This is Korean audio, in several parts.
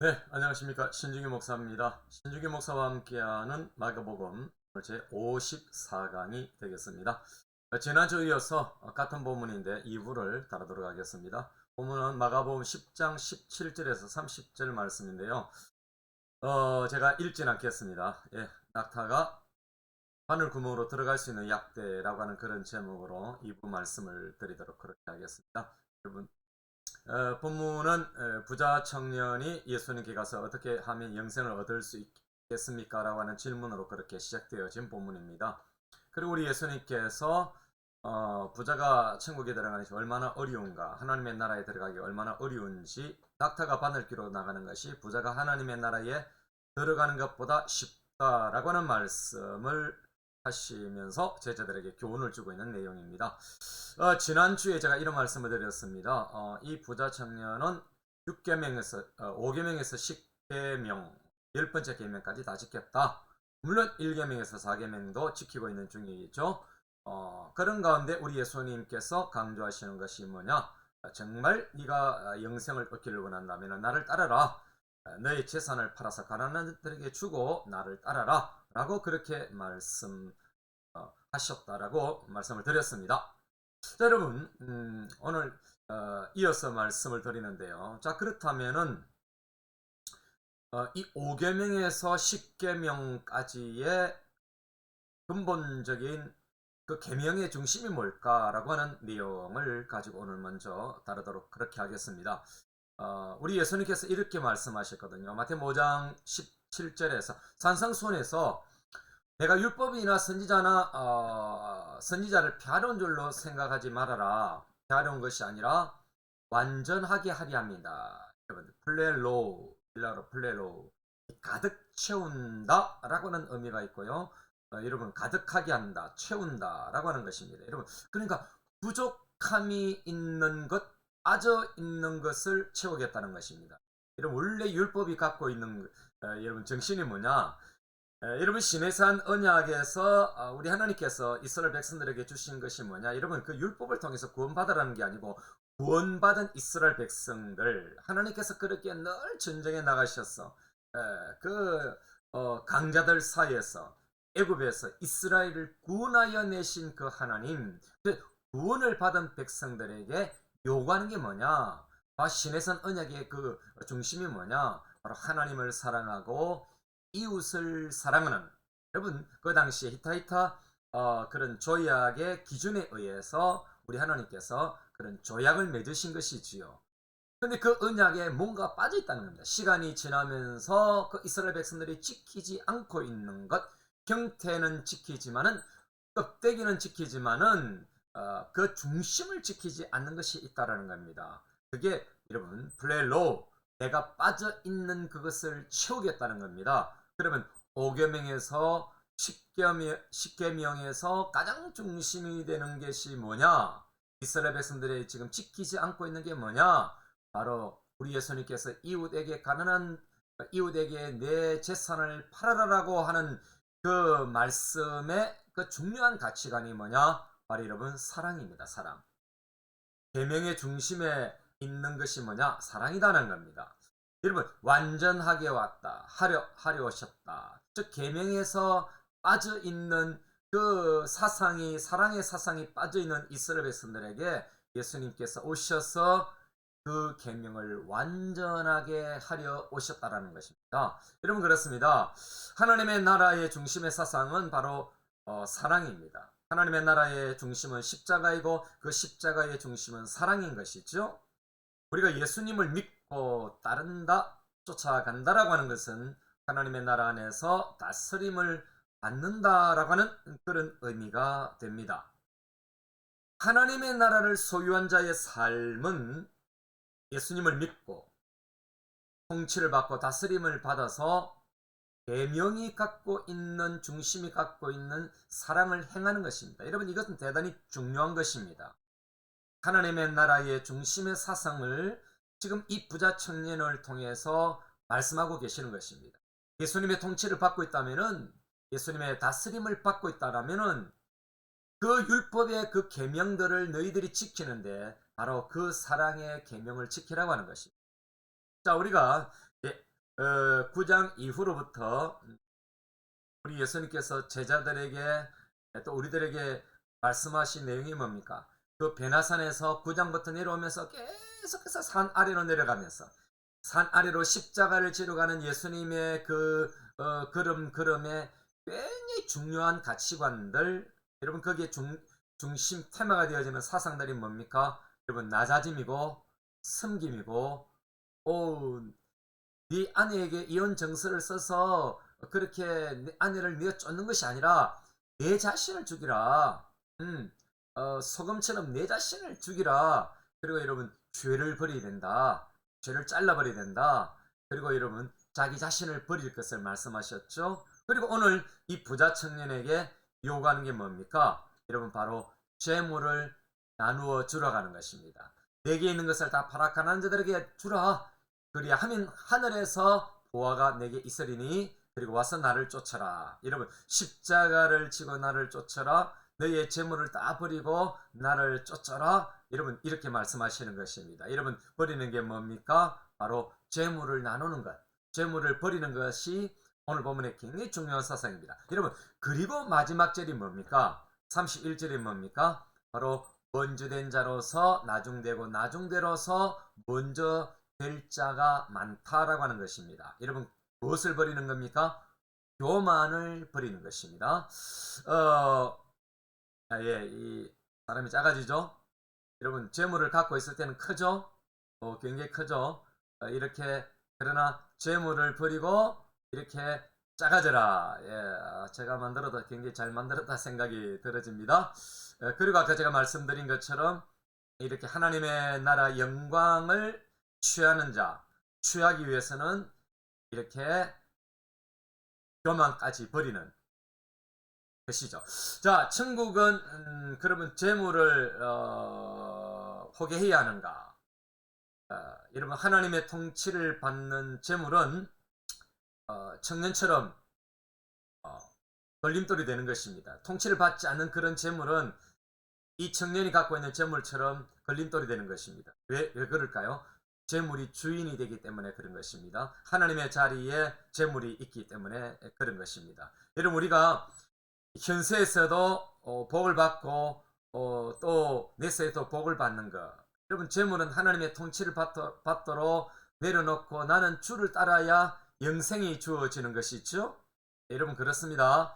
네, 안녕하십니까. 신중기 목사입니다. 신중기 목사와 함께하는 마가복음 오늘 제 54강이 되겠습니다. 지난주에 이어서 같은 본문인데 2부를 다루도록 하겠습니다. 본문은 마가복음 10장 17절에서 30절 말씀인데요. 제가 읽진 않겠습니다. 낙타가 바늘 구멍으로 들어갈 수 있는 약대라고 하는 그런 제목으로 2부 말씀을 드리도록 그렇게 하겠습니다. 여러분, 본문은 부자 청년이 예수님께 가서 어떻게 하면 영생을 얻을 수 있겠습니까? 라고 하는 질문으로 그렇게 시작되어진 본문입니다. 그리고 우리 예수님께서 부자가 천국에 들어가는 것이 얼마나 어려운가, 하나님의 나라에 들어가기 얼마나 어려운지, 낙타가 바늘기로 나가는 것이 부자가 하나님의 나라에 들어가는 것보다 쉽다라고 하는 말씀을 하시면서 제자들에게 교훈을 주고 있는 내용입니다. 지난주에 제가 이런 말씀을 드렸습니다. 이 부자 청년은 6계명에서 5계명에서 10계명 10번째 계명까지 다 지켰다. 물론 1계명에서 4계명도 지키고 있는 중이죠. 그런 가운데 우리 예수님께서 강조하시는 것이 뭐냐? 정말 네가 영생을 얻기를 원한다면 나를 따르라. 너의 재산을 팔아서 가난한 자들에게 주고 나를 따르라. 라고 그렇게 말씀하셨다라고 말씀을 드렸습니다. 자, 여러분, 오늘 이어서 말씀을 드리는데요. 자, 그렇다면은 이 5계명에서 10계명까지의 근본적인 그 계명의 중심이 뭘까라고 하는 내용을 가지고 오늘 먼저 다루도록 그렇게 하겠습니다. 우리 예수님께서 이렇게 말씀하셨거든요. 마태복음 5장 17절에서 산상수훈에서 내가 율법이나 선지자를 펴놓은 줄로 생각하지 말아라. 펴놓은 것이 아니라 완전하게 하리 합니다. 여러분, 플레로, 빌라로 플레로, 가득 채운다 라고는 의미가 있고요. 여러분, 가득하게 한다, 채운다 라고 하는 것입니다. 여러분, 그러니까 부족함이 있는 것, 빠져 있는 것을 채우겠다는 것입니다. 여러분, 원래 율법이 갖고 있는 여러분 정신이 뭐냐? 여러분, 시내산 언약에서 우리 하나님께서 이스라엘 백성들에게 주신 것이 뭐냐? 여러분, 그 율법을 통해서 구원받으라는 게 아니고 구원받은 이스라엘 백성들 하나님께서 그렇게 늘 전쟁에 나가셨어. 그 강자들 사이에서 애굽에서 이스라엘을 구원하여 내신 그 하나님, 그 구원을 받은 백성들에게 요구하는 게 뭐냐? 시내산 언약의 그 중심이 뭐냐? 바로 하나님을 사랑하고 이웃을 사랑하는, 여러분 그 당시에 히타이타 그런 조약의 기준에 의해서 우리 하나님께서 그런 조약을 맺으신 것이지요. 근데 그 언약에 뭔가 빠져 있다는 겁니다. 시간이 지나면서 그 이스라엘 백성들이 지키지 않고 있는 것, 형태는 지키지만은 껍데기는 지키지만은 그 중심을 지키지 않는 것이 있다라는 겁니다. 그게 여러분 플레로, 내가 빠져 있는 그것을 채우겠다는 겁니다. 그러면 5계명에서 10계명에서 가장 중심이 되는 것이 뭐냐? 이스라엘 백성들이 지금 지키지 않고 있는 게 뭐냐? 바로 우리 예수님께서 이웃에게 가난한 이웃에게 내 재산을 팔아라라고 하는 그 말씀의 그 중요한 가치관이 뭐냐? 바로 여러분 사랑입니다. 사랑. 계명의 중심에 있는 것이 뭐냐? 사랑이다는 겁니다. 여러분 완전하게 왔다. 하려 오셨다. 즉 계명에서 빠져 있는 그 사상이 사랑의 사상이 빠져 있는 이스라엘 백성들에게 예수님께서 오셔서 그 계명을 완전하게 하려 오셨다라는 것입니다. 여러분 그렇습니다. 하나님의 나라의 중심의 사상은 바로 사랑입니다. 하나님의 나라의 중심은 십자가이고 그 십자가의 중심은 사랑인 것이죠. 우리가 예수님을 믿고 따른다, 쫓아간다라고 하는 것은 하나님의 나라 안에서 다스림을 받는다라고 하는 그런 의미가 됩니다. 하나님의 나라를 소유한 자의 삶은 예수님을 믿고 통치를 받고 다스림을 받아서 계명이 갖고 있는 중심이 갖고 있는 사랑을 행하는 것입니다. 여러분 이것은 대단히 중요한 것입니다. 하나님의 나라의 중심의 사상을 지금 이 부자 청년을 통해서 말씀하고 계시는 것입니다. 예수님의 통치를 받고 있다면은 예수님의 다스림을 받고 있다라면은 그 율법의 그 계명들을 너희들이 지키는데 바로 그 사랑의 계명을 지키라고 하는 것입니다. 자, 우리가 9장 이후로부터 우리 예수님께서 제자들에게 또 우리들에게 말씀하신 내용이 뭡니까? 그 베나산에서 9장부터 내려오면서 계속해서 산 아래로 내려가면서 산 아래로 십자가를 지러 가는 예수님의 그 걸음에 굉장히 중요한 가치관들, 여러분 거기에 중심 테마가 되어지는 사상들이 뭡니까? 여러분 낮아짐이고 섬김이고, 네 아내에게 이혼 정서를 써서 그렇게 내 아내를 내어 쫓는 것이 아니라 내 자신을 죽이라. 소금처럼 내 자신을 죽이라. 그리고 여러분 죄를 버려야 된다. 죄를 잘라버려야 된다. 그리고 여러분 자기 자신을 버릴 것을 말씀하셨죠. 그리고 오늘 이 부자 청년에게 요구하는 게 뭡니까? 여러분 바로 재물을 나누어 주러 가는 것입니다. 내게 있는 것을 다 파락하는 자들에게 주라. 그리하면 하늘에서 보화가 내게 있으리니 그리고 와서 나를 쫓아라. 여러분 십자가를 지고 나를 쫓아라. 너의 재물을 다 버리고 나를 쫓아라. 여러분 이렇게 말씀하시는 것입니다. 여러분 버리는 게 뭡니까? 바로 재물을 나누는 것, 재물을 버리는 것이 오늘 본문의 굉장히 중요한 사상입니다. 여러분 그리고 마지막 절이 뭡니까? 31절이 뭡니까? 바로 먼저 된 자로서 나중되고 나중대로서 먼저 될 자가 많다라고 하는 것입니다. 여러분 무엇을 버리는 겁니까? 교만을 버리는 것입니다. 이 사람이 작아지죠. 여러분 재물을 갖고 있을 때는 크죠. 굉장히 크죠. 이렇게 그러나 재물을 버리고 이렇게 작아져라. 제가 만들어도 굉장히 잘 만들었다 생각이 들어집니다. 그리고 아까 제가 말씀드린 것처럼 이렇게 하나님의 나라 영광을 취하는 자, 취하기 위해서는 이렇게 교만까지 버리는 것이죠. 자, 천국은 그러면 재물을 포기해야 하는가? 여러분 하나님의 통치를 받는 재물은 청년처럼 걸림돌이 되는 것입니다. 통치를 받지 않는 그런 재물은 이 청년이 갖고 있는 재물처럼 걸림돌이 되는 것입니다. 왜 그럴까요? 재물이 주인이 되기 때문에 그런 것입니다. 하나님의 자리에 재물이 있기 때문에 그런 것입니다. 여러분 우리가 현세에서도 복을 받고 또 내세에도 복을 받는 것. 여러분 재물은 하나님의 통치를 받도록 내려놓고 나는 주를 따라야 영생이 주어지는 것이죠. 여러분 그렇습니다.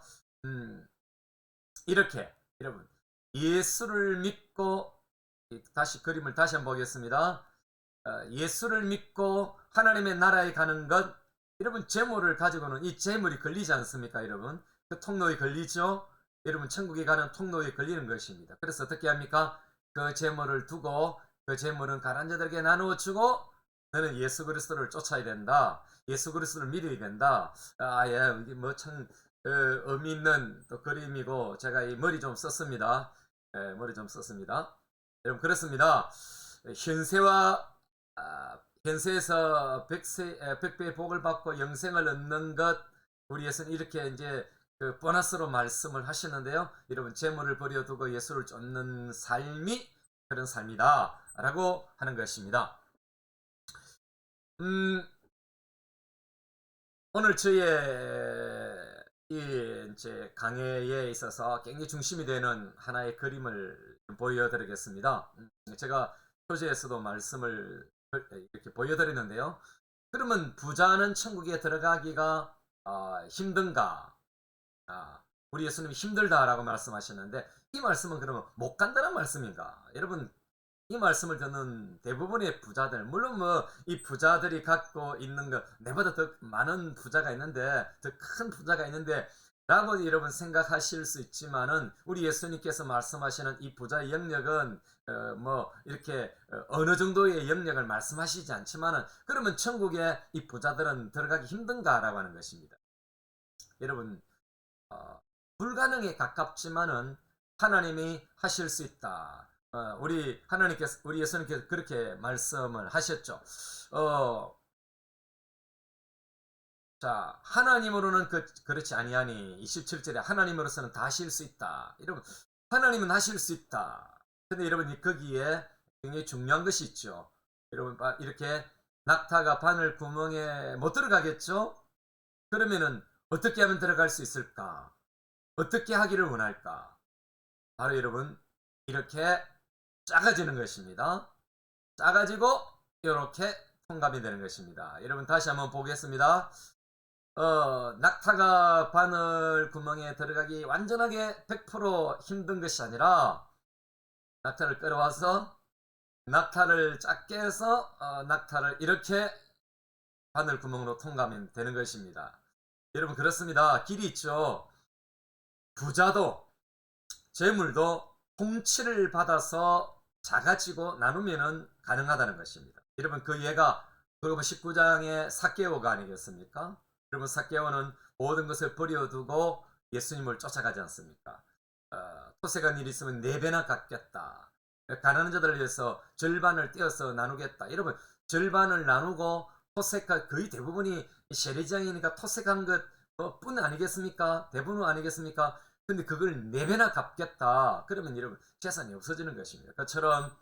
이렇게 여러분 예수를 믿고 다시 그림을 다시 한번 보겠습니다. 예수를 믿고 하나님의 나라에 가는 것, 여러분 재물을 가지고는 이 재물이 걸리지 않습니까? 여러분 그 통로에 걸리죠. 여러분 천국에 가는 통로에 걸리는 것입니다. 그래서 어떻게 합니까? 그 재물을 두고 그 재물은 가난한 자들에게 나누어 주고 너는 예수 그리스도를 쫓아야 된다. 예수 그리스도를 믿어야 된다. 뭐참 의미 있는 또 그림이고 제가 이 머리 좀 썼습니다. 머리 좀 썼습니다. 여러분 그렇습니다. 현세에서 백배의 복을 받고 영생을 얻는 것, 우리 예수는 이렇게 이제 그 보너스로 말씀을 하시는데요. 여러분 재물을 버려두고 예수를 쫓는 삶이 그런 삶이다 라고 하는 것입니다. 오늘 저의 이제 강의에 있어서 굉장히 중심이 되는 하나의 그림을 보여드리겠습니다. 제가 표제에서도 말씀을 이렇게 보여드리는데요. 그러면 부자는 천국에 들어가기가 힘든가? 우리 예수님이 힘들다라고 말씀하셨는데 이 말씀은 그러면 못 간다는 말씀인가? 여러분 이 말씀을 듣는 대부분의 부자들, 물론 뭐 이 부자들이 갖고 있는 것 내보다 더 많은 부자가 있는데 더 큰 부자가 있는데 라고 여러분 생각하실 수 있지만은 우리 예수님께서 말씀하시는 이 부자의 영역은 뭐 이렇게 어느 정도의 영역을 말씀하시지 않지만은 그러면 천국에 이 부자들은 들어가기 힘든가라고 하는 것입니다. 여러분 불가능에 가깝지만은 하나님이 하실 수 있다. 우리 예수님께서 그렇게 말씀을 하셨죠. 자, 하나님으로는 그렇지 아니하니 27절에 하나님으로서는 다 하실 수 있다. 여러분, 하나님은 하실 수 있다. 근데 여러분 거기에 굉장히 중요한 것이 있죠. 여러분 이렇게 낙타가 바늘 구멍에 못 들어가겠죠? 그러면은 어떻게 하면 들어갈 수 있을까? 어떻게 하기를 원할까? 바로 여러분 이렇게 작아지는 것입니다. 작아지고 이렇게 통감이 되는 것입니다. 여러분 다시 한번 보겠습니다. 낙타가 바늘 구멍에 들어가기 완전하게 100% 힘든 것이 아니라 낙타를 끌어와서 낙타를 작게 해서 낙타를 이렇게 바늘 구멍으로 통감이 되는 것입니다. 여러분 그렇습니다. 길이 있죠. 부자도 재물도 통치를 받아서 작아지고 나누면 가능하다는 것입니다. 여러분 그 예가 그러면 19장의 삭개오가 아니겠습니까? 여러분 삭개오는 모든 것을 버려두고 예수님을 쫓아가지 않습니까? 토색한 일이 있으면 4배나 갚겠다. 가난한 자들을 위해서 절반을 떼어서 나누겠다. 여러분 절반을 나누고 토색한 거의 대부분이 세리장이니까 토색한 것 뿐 아니겠습니까? 대부분 아니겠습니까? 근데 그걸 4배나 갚겠다. 그러면 여러분 재산이 없어지는 것입니다. 그처럼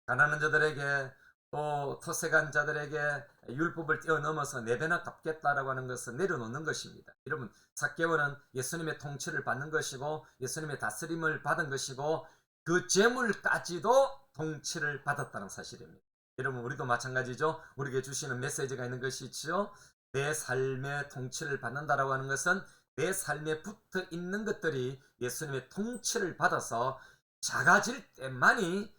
가난한 자들에게 또 토색한 자들에게 율법을 뛰어넘어서 4배나 갚겠다라고 하는 것은 내려놓는 것입니다. 여러분 삭개오는 예수님의 통치를 받는 것이고 예수님의 다스림을 받은 것이고 그 재물까지도 통치를 받았다는 사실입니다. 여러분 우리도 마찬가지죠. 우리에게 주시는 메시지가 있는 것이 있죠. 내 삶의 통치를 받는다라고 하는 것은 내 삶에 붙어 있는 것들이 예수님의 통치를 받아서 작아질 때만이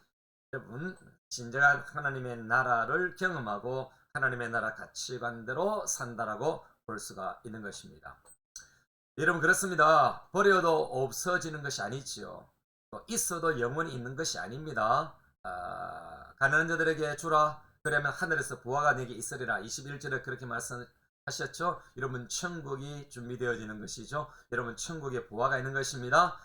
여러분 진정한 하나님의 나라를 경험하고 하나님의 나라 가치관대로 산다라고 볼 수가 있는 것입니다. 여러분 그렇습니다. 버려도 없어지는 것이 아니지요. 또 있어도 영원히 있는 것이 아닙니다. 가난한 자들에게 주라 그러면 하늘에서 부화가 내게 있으리라. 21절에 그렇게 말씀하셨죠. 여러분 천국이 준비되어지는 것이죠. 여러분 천국에 부화가 있는 것입니다.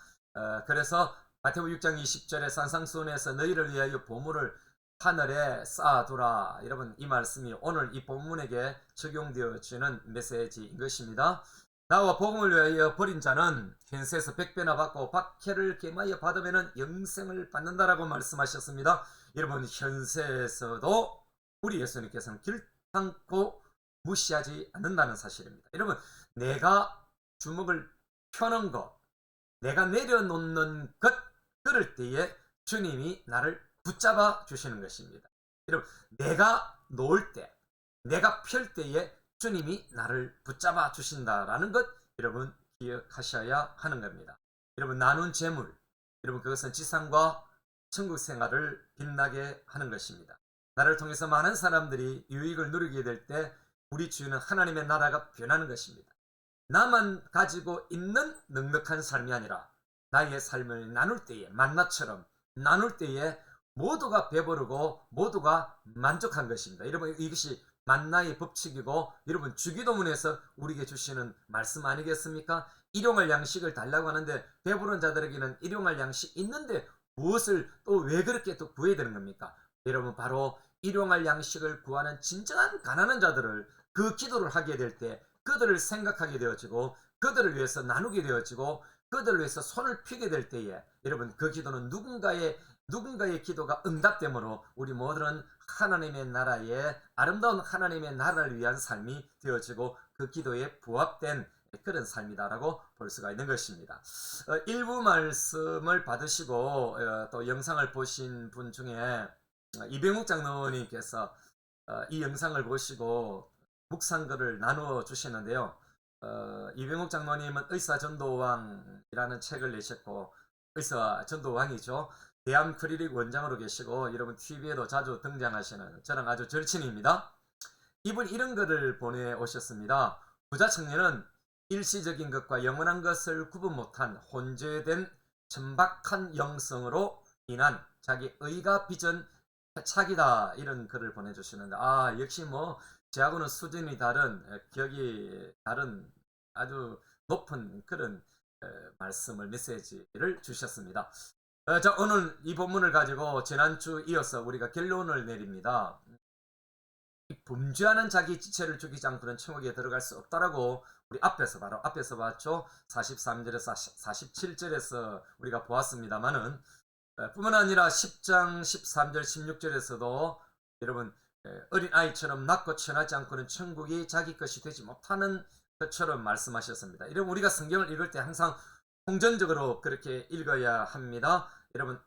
그래서 마태복음 6장 20절에 산상수훈에서 너희를 위하여 보물을 하늘에 쌓아두라. 여러분 이 말씀이 오늘 이 본문에게 적용되어지는 메시지인 것입니다. 나와 복음을 위하여 버린 자는 현세에서 100배나 받고 박해를 겸하여 받으면 영생을 받는다라고 말씀하셨습니다. 여러분 현세에서도 우리 예수님께서는 길탄고 무시하지 않는다는 사실입니다. 여러분 내가 주먹을 펴는 것, 내가 내려놓는 것, 그럴 때에 주님이 나를 붙잡아 주시는 것입니다. 여러분 내가 놓을 때, 내가 펼 때에 주님이 나를 붙잡아 주신다라는 것 여러분 기억하셔야 하는 겁니다. 여러분 나눈 재물, 여러분 그것은 지상과 천국 생활을 빛나게 하는 것입니다. 나를 통해서 많은 사람들이 유익을 누리게 될 때 우리 주인은 하나님의 나라가 변하는 것입니다. 나만 가지고 있는 넉넉한 삶이 아니라 나의 삶을 나눌 때에 만나처럼 나눌 때에 모두가 배부르고 모두가 만족한 것입니다. 여러분 이것이 만나의 법칙이고 여러분 주기도문에서 우리에게 주시는 말씀 아니겠습니까? 일용할 양식을 달라고 하는데 배부른 자들에게는 일용할 양식 있는데 무엇을 또 왜 그렇게 또 구해야 되는 겁니까? 여러분 바로 일용할 양식을 구하는 진정한 가난한 자들을 그 기도를 하게 될 때 그들을 생각하게 되어지고 그들을 위해서 나누게 되어지고 그들을 위해서 손을 펴게 될 때에 여러분 그 기도는 누군가의 기도가 응답되므로 우리 모두는 하나님의 나라에 아름다운 하나님의 나라를 위한 삶이 되어지고 그 기도에 부합된 그런 삶이다라고 볼 수가 있는 것입니다. 일부 말씀을 받으시고 또 영상을 보신 분 중에 이병욱 장로님께서 이 영상을 보시고 묵상글을 나누어 주시는데요. 이병욱 장로님은 의사전도왕이라는 책을 내셨고 의사전도왕이죠. 대한 크리릭 원장으로 계시고 여러분 TV에도 자주 등장하시는 저랑 아주 절친입니다. 이분 이런 글을 보내오셨습니다. 부자 청년은 일시적인 것과 영원한 것을 구분 못한 혼재된 천박한 영성으로 인한 자기 의가 빚은 패착이다. 이런 글을 보내주시는데 역시 뭐 저하고는 수준이 다른 격이 다른 아주 높은 그런 말씀을 메시지를 주셨습니다. 자 오늘 이 본문을 가지고 지난주 이어서 우리가 결론을 내립니다. 범죄하는 자기 지체를 죽이지 않고는 천국에 들어갈 수 없다라고 우리 바로 앞에서 봤죠. 43절에서 47절에서 우리가 보았습니다만은 뿐만 아니라 10장 13절 16절에서도 여러분 어린아이처럼 낮고 천하지 않고는 천국이 자기 것이 되지 못하는 것처럼 말씀하셨습니다. 이러면 우리가 성경을 읽을 때 항상 통전적으로 그렇게 읽어야 합니다. 여러분,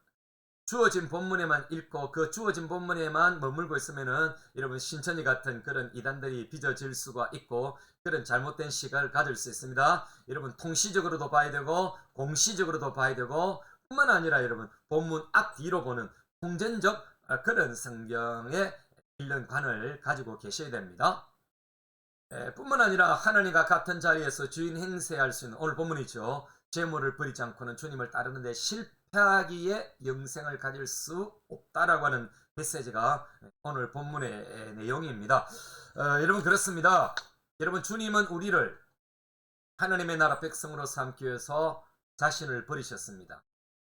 주어진 본문에만 읽고 그 주어진 본문에만 머물고 있으면은 여러분 신천지 같은 그런 이단들이 빚어질 수가 있고 그런 잘못된 시각을 가질 수 있습니다. 여러분 통시적으로도 봐야 되고 공시적으로도 봐야 되고 뿐만 아니라 여러분 본문 앞뒤로 보는 통전적 그런 성경에 읽는 관을 가지고 계셔야 됩니다. 뿐만 아니라 하나님과 같은 자리에서 주인 행세할 수 있는 오늘 본문이죠. 재물을 버리지 않고는 주님을 따르는데 실패하기에 영생을 가질 수 없다라고 하는 메시지가 오늘 본문의 내용입니다. 여러분 그렇습니다. 여러분 주님은 우리를 하나님의 나라 백성으로 삼기 위해서 자신을 버리셨습니다.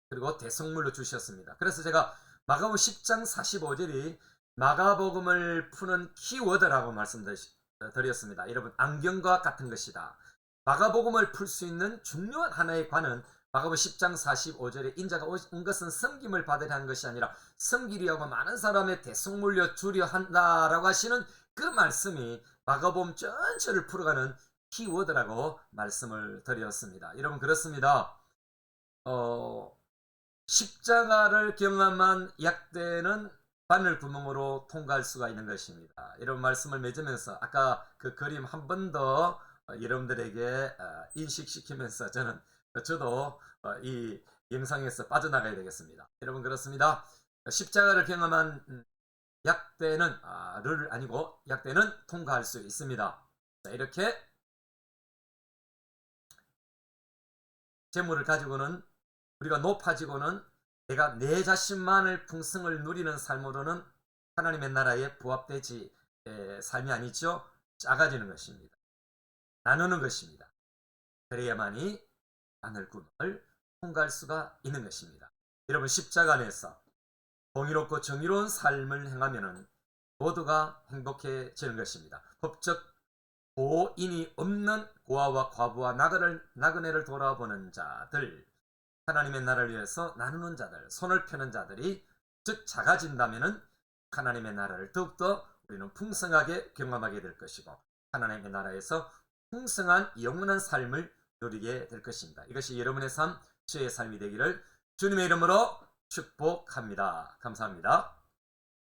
그리고 대성물로 주셨습니다. 그래서 제가 마가복음 10장 45절이 마가복음을 푸는 키워드라고 말씀드렸습니다. 여러분 안경과 같은 것이다. 마가복음을 풀 수 있는 중요한 하나의 관은 마가복음 10장 45절에 인자가 온 것은 섬김을 받으려 한 것이 아니라 섬기려 하고 많은 사람의 대속물려 주려 한다라고 하시는 그 말씀이 마가복음 전체를 풀어가는 키워드라고 말씀을 드렸습니다. 여러분 그렇습니다. 십자가를 경험한 약대는 바늘 구멍으로 통과할 수가 있는 것입니다. 이런 말씀을 맺으면서 아까 그 그림 한 번 더 여러분들에게 인식시키면서 저도 이 영상에서 빠져나가야 되겠습니다. 여러분 그렇습니다. 십자가를 경험한 약대는 를 아니고 약대는 통과할 수 있습니다. 자, 이렇게 재물을 가지고는 우리가 높아지고는 내가 내 자신만을 풍성을 누리는 삶으로는 하나님의 나라에 부합되지 삶이 아니죠. 작아지는 것입니다. 나누는 것입니다. 그래야만이 바늘구멍을 통과할 수가 있는 것입니다. 여러분 십자가 안에서 공의롭고 정의로운 삶을 행하면 모두가 행복해지는 것입니다. 법적 고인이 없는 고아와 과부와 나그네를 돌아보는 자들, 하나님의 나라를 위해서 나누는 자들, 손을 펴는 자들이 즉 작아진다면 하나님의 나라를 더욱더 우리는 풍성하게 경험하게 될 것이고 하나님의 나라에서 풍성한 영원한 삶을 누리게 될 것입니다. 이것이 여러분의 삶, 저의 삶이 되기를 주님의 이름으로 축복합니다. 감사합니다.